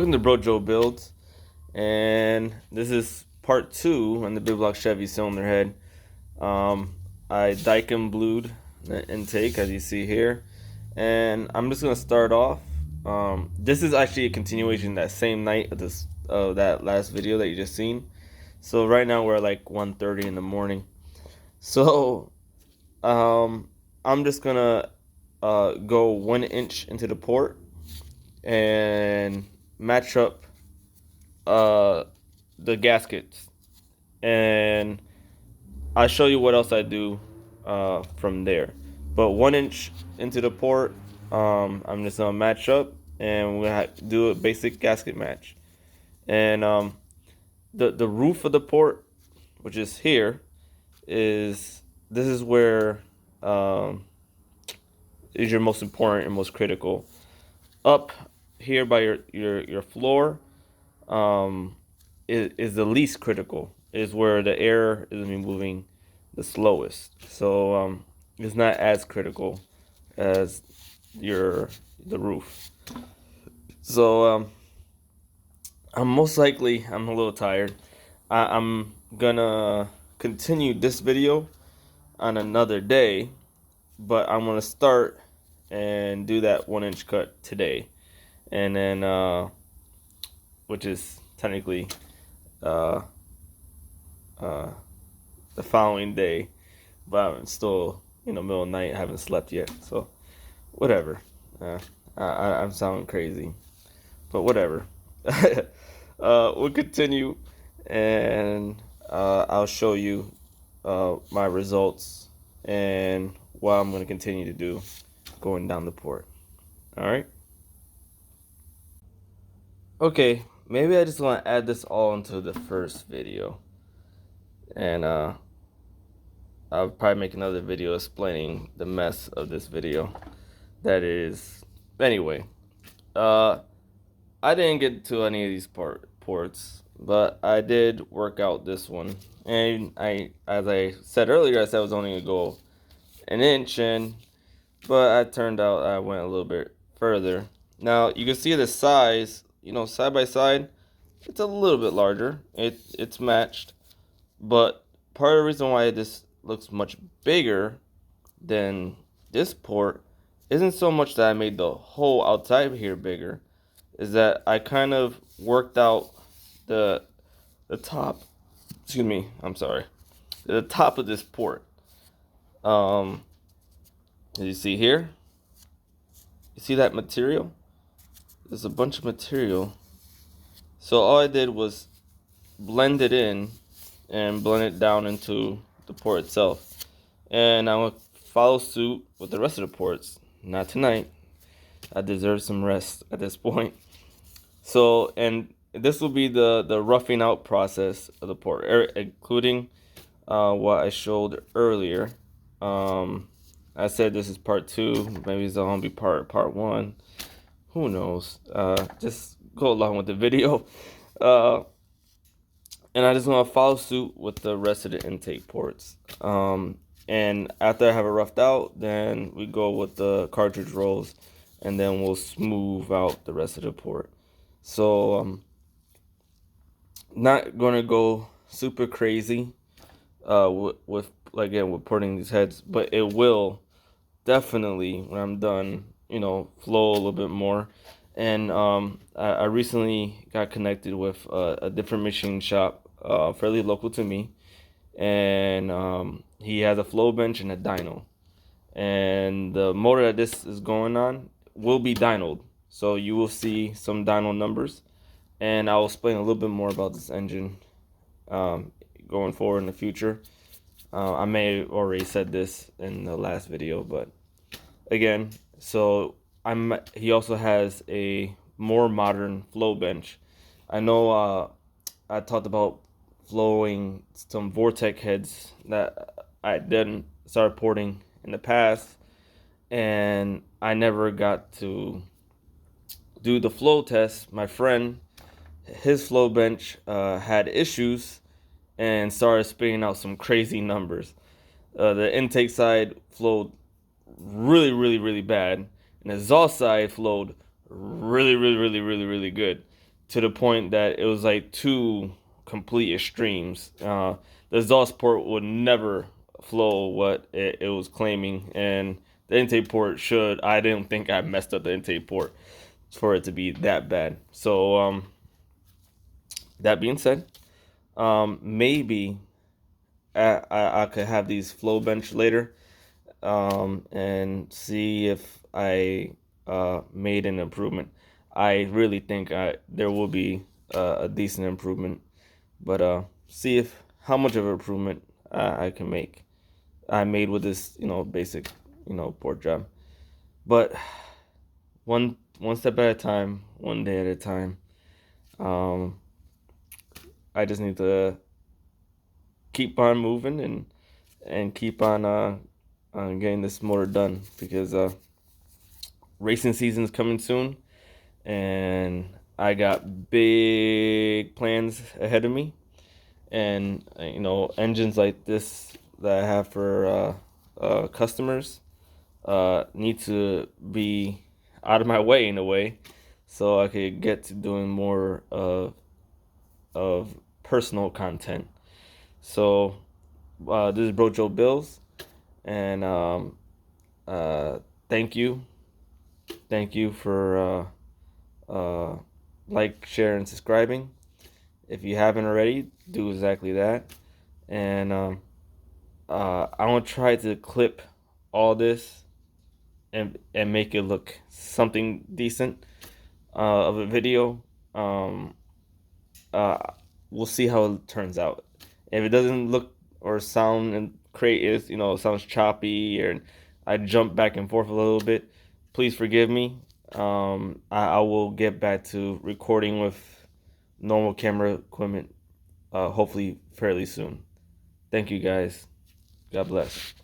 Welcome to Bro Joe Builds, and this is part 2 on the Big Block Chevy cylinder head. I Daikin blued the intake, as you see here, and I'm just gonna start off. This is actually a continuation that same night of that last video that you just seen. So right now we're at like 1:30 in the morning. So I'm just gonna go 1 inch into the port and match up the gaskets, and I'll show you what else I do from there. But 1 inch into the port, I'm just gonna match up, and we're gonna do a basic gasket match. And the roof of the port, which is here, this is where is your most important and most critical. Up here by your floor, is the least critical, is where the air is gonna be moving the slowest. So it's not as critical as the roof. So I'm a little tired. I'm gonna continue this video on another day, but I'm gonna start and do that 1 inch cut today, and then which is technically uh, the following day, but I'm still, middle of the night, I haven't slept yet, so whatever. I'm sounding crazy, but whatever. We'll continue, and I'll show you my results and what I'm going to continue to do going down the port. All right. Okay, maybe I just want to add this all into the first video, and I'll probably make another video explaining the mess of this video. That is, anyway, I didn't get to any of these ports, but I did work out this one, and as I said earlier, I said I was only gonna go 1 inch in, but I turned out I went a little bit further. Now you can see the size, side by side, it's a little bit larger. It's matched, but part of the reason why this looks much bigger than this port isn't so much that I made the hole outside here bigger, is that I kind of worked out the top, excuse me, I'm sorry, the top of this port. As you see here, you see that material? There's a bunch of material. So all I did was blend it in and blend it down into the port itself. And I will follow suit with the rest of the ports. Not tonight. I deserve some rest at this point. So, and this will be the roughing out process of the port, including what I showed earlier. I said this is part 2. Maybe it's gonna be part 1. Who knows? Just go along with the video. And I just want to follow suit with the rest of the intake ports. And after I have it roughed out, then we go with the cartridge rolls, and then we'll smooth out the rest of the port. So not gonna go super crazy with again with porting these heads, but it will definitely, when I'm done, flow a little bit more. And I recently got connected with a different machine shop, fairly local to me, and he has a flow bench and a dyno, and the motor that this is going on will be dynoed, so you will see some dyno numbers, and I'll explain a little bit more about this engine going forward in the future. I may have already said this in the last video, but again, so he also has a more modern flow bench. I know I talked about flowing some Vortec heads that I didn't start porting in the past, and I never got to do the flow test. My friend, his flow bench had issues and started spitting out some crazy numbers. The intake side flowed really, really, really bad, and the exhaust side flowed really, really, really, really, really good. to the point that it was like two complete extremes. The exhaust port would never flow what it was claiming, and the intake port should. I didn't think I messed up the intake port for it to be that bad. So that being said, maybe I could have these flow bench later, and see if I made an improvement. I really think there will be a decent improvement, but see if how much of an improvement I can make. I made with this, basic, port job. But one step at a time, one day at a time. Um, I just need to keep on moving and keep on getting this motor done, because racing season's coming soon, and I got big plans ahead of me. And engines like this that I have for customers need to be out of my way in a way, so I could get to doing more of personal content. So this is Bro Joe Bills, and thank you for like, share, and subscribing. If you haven't already, do exactly that. And I want to try to clip all this and make it look something decent of a video. Uh, we'll see how it turns out. If it doesn't look or sound and create, sounds choppy, or I jump back and forth a little bit, please forgive me. I will get back to recording with normal camera equipment, hopefully fairly soon. Thank you, guys. God bless.